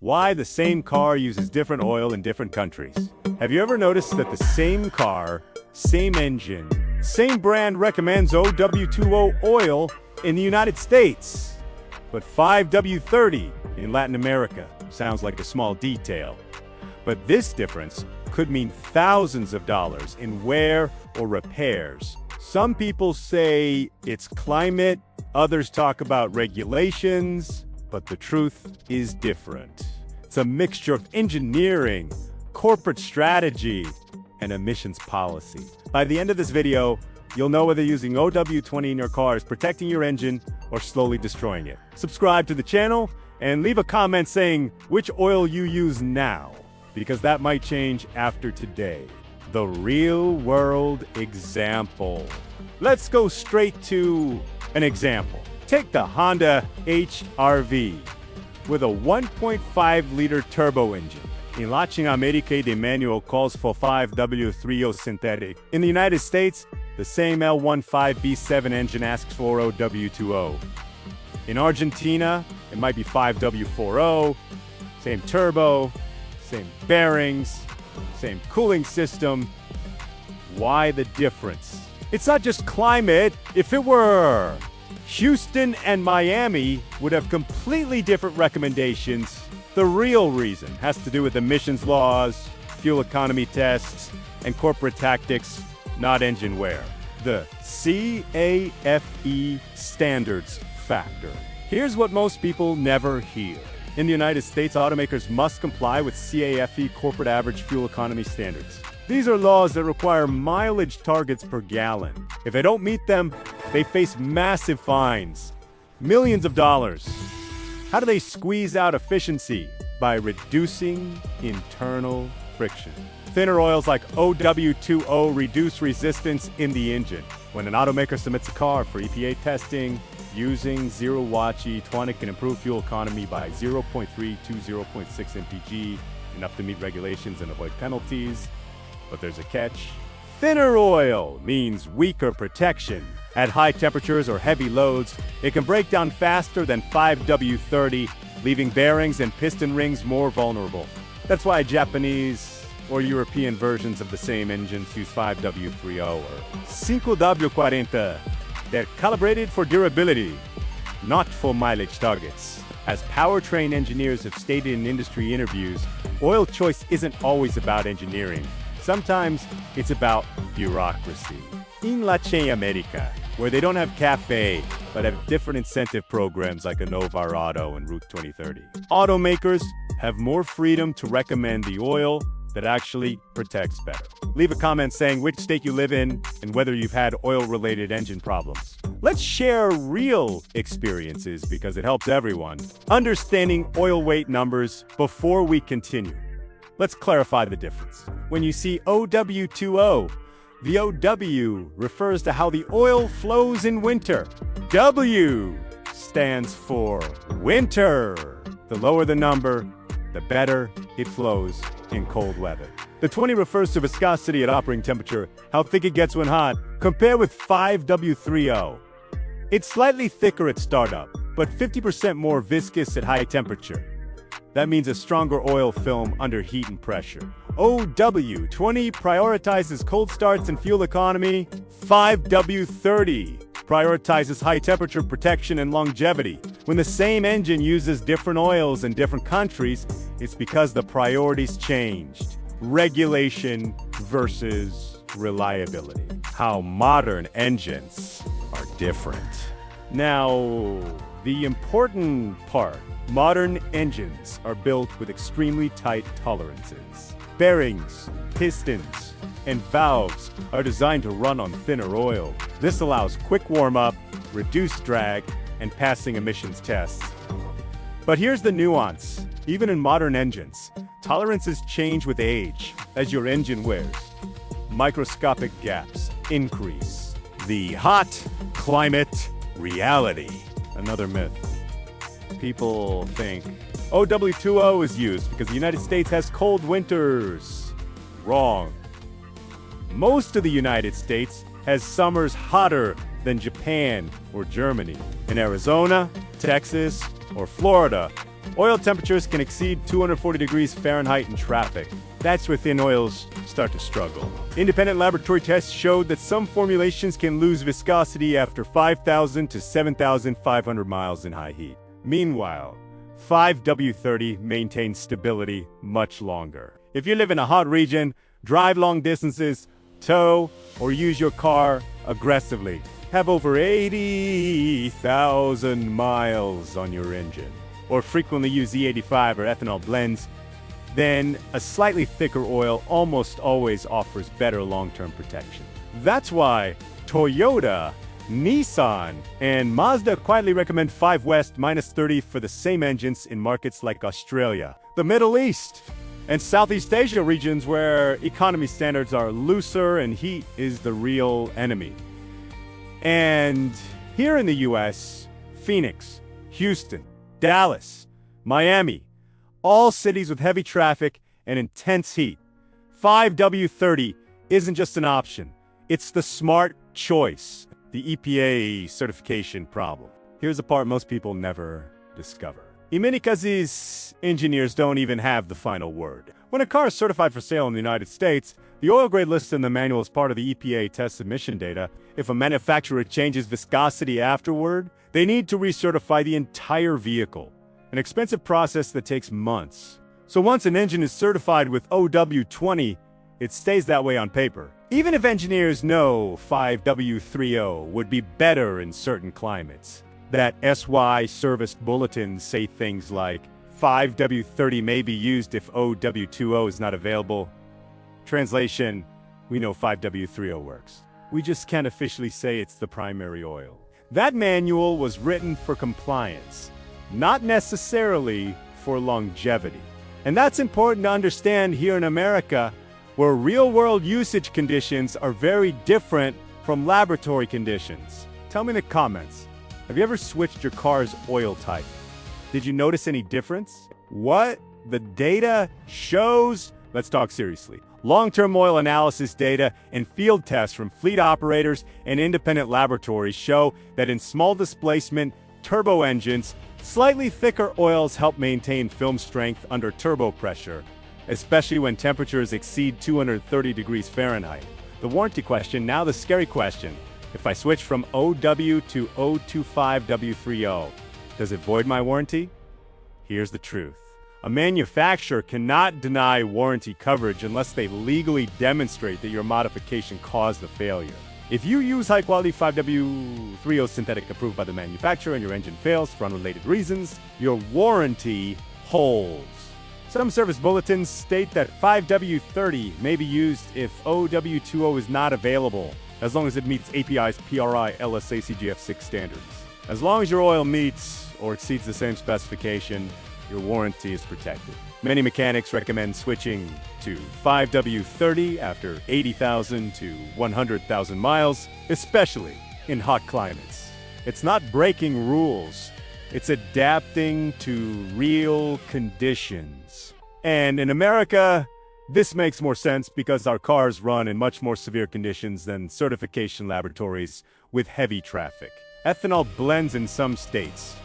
Why the same car uses different oil in different countries. Have you ever noticed that the same car, same engine, same brand recommends0W-20 oil in the United States, but 5W-30 in Latin America? Sounds like a small detail, but this difference could mean thousands of dollars in wear or repairs. Some people say it's climate, others talk about regulations, but the truth is different. It's a mixture of engineering, corporate strategy, and emissions policy. By the end of this video, you'll know whether using 0W-20 in your car is protecting your engine or slowly destroying it. Subscribe to the channel and leave a comment saying which oil you use now, because that might change after today. The real-world example. Let's go straight to an example. Take the Honda HR-V with a 1.5-liter turbo engine. In Latin America, the manual calls for 5W-30 synthetic. In the United States, the same L15B7 engine asks for 0W-20. In Argentina, it might be 5W-40, same turbo, same bearings, same cooling system. Why the difference? It's not just climate. If it were, Houston and Miami would have completely different recommendations. The real reason has to do with emissions laws, fuel economy tests, and corporate tactics, not engine wear. The CAFE standards factor. Here's what most people never hear. In the United States, automakers must comply with CAFE corporate average fuel economy standards. These are laws that require mileage targets per gallon. If they don't meet them, they face massive fines, millions of dollars. How do they squeeze out efficiency? By reducing internal friction. Thinner oils like 0W-20 reduce resistance in the engine. When an automaker submits a car for EPA testing, using 0W-20 can improve fuel economy by 0.3 to 0.6 mpg, enough to meet regulations and avoid penalties. But there's a catch. Thinner oil means weaker protection. At high temperatures or heavy loads, it can break down faster than 5W-30, leaving bearings and piston rings more vulnerable. That's why Japanese or European versions of the same engines use 5W-30 or 5W-40. They're calibrated for durability, not for mileage targets. As powertrain engineers have stated in industry interviews, oil choice isn't always about engineering. Sometimes it's about bureaucracy. In Latin America, where they don't have CAFE, but have different incentive programs like Innova Auto and Route 2030, automakers have more freedom to recommend the oil that actually protects better. Leave a comment saying which state you live in and whether you've had oil-related engine problems. Let's share real experiences because it helps everyone. Understanding oil weight numbers before we continue. Let's clarify the difference. When you see OW20, the OW refers to how the oil flows in winter. W stands for winter. The lower the number, the better it flows in cold weather. The 20 refers to viscosity at operating temperature, how thick it gets when hot. Compare with 5W30. It's slightly thicker at startup, but 50% more viscous at high temperature. That means a stronger oil film under heat and pressure. OW20 prioritizes cold starts and fuel economy. 5W30 prioritizes high temperature protection and longevity. When the same engine uses different oils in different countries, it's because the priorities changed. Regulation versus reliability. How modern engines are different. Now, the important part. Modern engines are built with extremely tight tolerances. Bearings, pistons, and valves are designed to run on thinner oil. This allows quick warm-up, reduced drag, and passing emissions tests. But here's the nuance. Even in modern engines, tolerances change with age as your engine wears. Microscopic gaps increase. The hot climate reality. Another myth. People think OW20 is used because the United States has cold winters. Wrong. Most of the United States has summers hotter than Japan or Germany. In Arizona, Texas, or Florida, Oil temperatures can exceed 240 degrees Fahrenheit in traffic. That's when thin oils start to struggle. Independent laboratory tests showed that some formulations can lose viscosity after 5,000 to 7,500 miles in high heat. Meanwhile, 5W-30 maintains stability much longer. If you live in a hot region, drive long distances, tow, or use your car aggressively, have over 80,000 miles on your engine, or frequently use E85 or ethanol blends, then a slightly thicker oil almost always offers better long-term protection. That's why Toyota, Nissan, and Mazda quietly recommend 5W-30 for the same engines in markets like Australia, the Middle East, and Southeast Asia regions where economy standards are looser and heat is the real enemy. And here in the US, Phoenix, Houston, Dallas, Miami, all cities with heavy traffic and intense heat, 5W-30 isn't just an option, it's the smart choice. The EPA certification problem. Here's the part most people never discover. In many cases, engineers don't even have the final word. When a car is certified for sale in the United States, the oil grade listed in the manual is part of the EPA test submission data. If a manufacturer changes viscosity afterward, they need to recertify the entire vehicle, an expensive process that takes months. So once an engine is certified with 0W-20, it stays that way on paper. Even if engineers know 5W-30 would be better in certain climates. That SY service bulletins say things like 5W-30 may be used if 0W-20 is not available. Translation, we know 5W-30 works. We just can't officially say it's the primary oil. That manual was written for compliance, not necessarily for longevity. And that's important to understand here in America, where real-world usage conditions are very different from laboratory conditions. Tell me in the comments, have you ever switched your car's oil type? Did you notice any difference? What the data shows? Let's talk seriously. Long-term oil analysis data and field tests from fleet operators and independent laboratories show that in small displacement turbo engines, slightly thicker oils help maintain film strength under turbo pressure, especially when temperatures exceed 230 degrees Fahrenheit. The warranty question, now the scary question. If I switch from OW to 025W30, does it void my warranty? Here's the truth. A manufacturer cannot deny warranty coverage unless they legally demonstrate that your modification caused the failure. If you use high-quality 5W30 synthetic approved by the manufacturer and your engine fails for unrelated reasons, your warranty holds. Some service bulletins state that 5W-30 may be used if OW-20 is not available, as long as it meets API's PRI LSA CGF6 standards. As long as your oil meets or exceeds the same specification, your warranty is protected. Many mechanics recommend switching to 5W-30 after 80,000 to 100,000 miles, especially in hot climates. It's not breaking rules. It's adapting to real conditions. And in America, this makes more sense because our cars run in much more severe conditions than certification laboratories with heavy traffic. Ethanol blends in some states,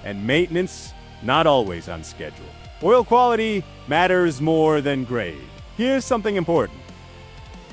and maintenance not always on schedule. Oil quality matters more than grade. Here's something important.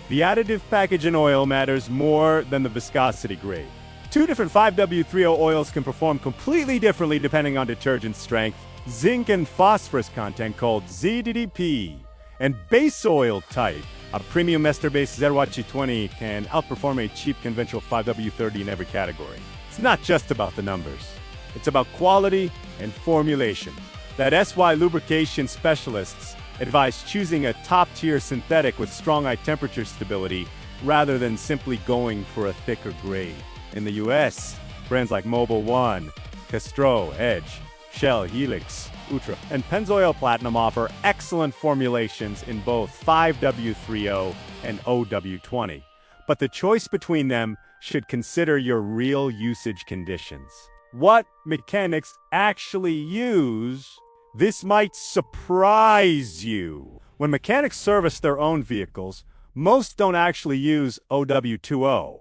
The additive package in oil matters more than the viscosity grade. Two different 5W-30 oils can perform completely differently depending on detergent strength, zinc and phosphorus content called ZDDP, and base oil type. A premium ester-based 0W-20 can outperform a cheap conventional 5W-30 in every category. It's not just about the numbers. It's about quality and formulation. That SY lubrication specialists advise choosing a top-tier synthetic with strong high-temperature stability rather than simply going for a thicker grade. In the US, brands like Mobil 1, Castrol, Edge, Shell, Helix, Ultra, and Pennzoil Platinum offer excellent formulations in both 5W-30 and OW-20. But the choice between them should consider your real usage conditions. What mechanics actually use? This might surprise you. When mechanics service their own vehicles, most don't actually use OW-20.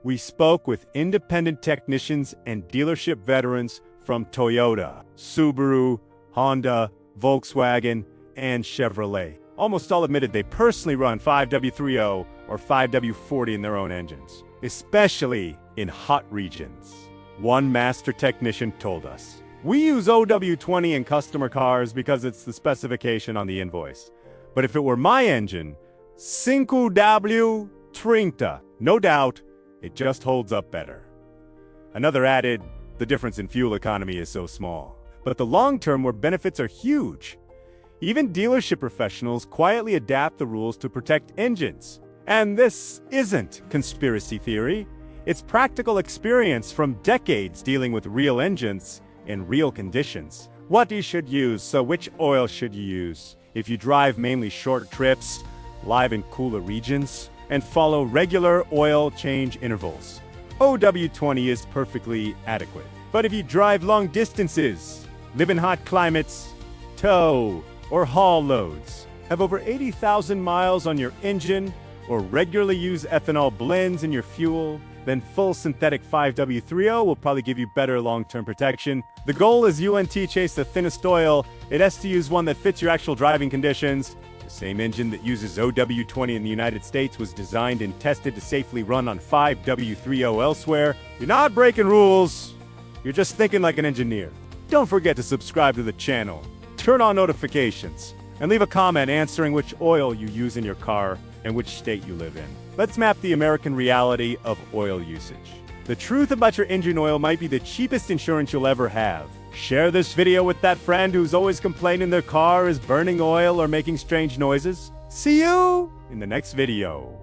We spoke with independent technicians and dealership veterans from Toyota, Subaru, Honda, Volkswagen, and Chevrolet. Almost all admitted they personally run 5W-30 or 5W-40 in their own engines, especially in hot regions. One master technician told us, "We use0W-20 in customer cars because it's the specification on the invoice. But if it were my engine, 5W-30, no doubt, it just holds up better." Another added, "The difference in fuel economy is so small, but the long-term where benefits are huge." Even dealership professionals quietly adapt the rules to protect engines. And this isn't conspiracy theory. It's practical experience from decades dealing with real engines in real conditions. What you should use, so which oil should you use? If you drive mainly short trips, live in cooler regions, and follow regular oil change intervals, OW20 is perfectly adequate. But if you drive long distances, live in hot climates, tow or haul loads, have over 80,000 miles on your engine, or regularly use ethanol blends in your fuel, then full synthetic 5W-30 will probably give you better long-term protection. The goal is UNT chase the thinnest oil. It has to use one that fits your actual driving conditions. The same engine that uses OW20 in the United States was designed and tested to safely run on 5W-30 elsewhere. You're not breaking rules. You're just thinking like an engineer. Don't forget to subscribe to the channel, turn on notifications, and leave a comment answering which oil you use in your car and which state you live in. Let's map the American reality of oil usage. The truth about your engine oil might be the cheapest insurance you'll ever have. Share this video with that friend who's always complaining their car is burning oil or making strange noises. See you in the next video.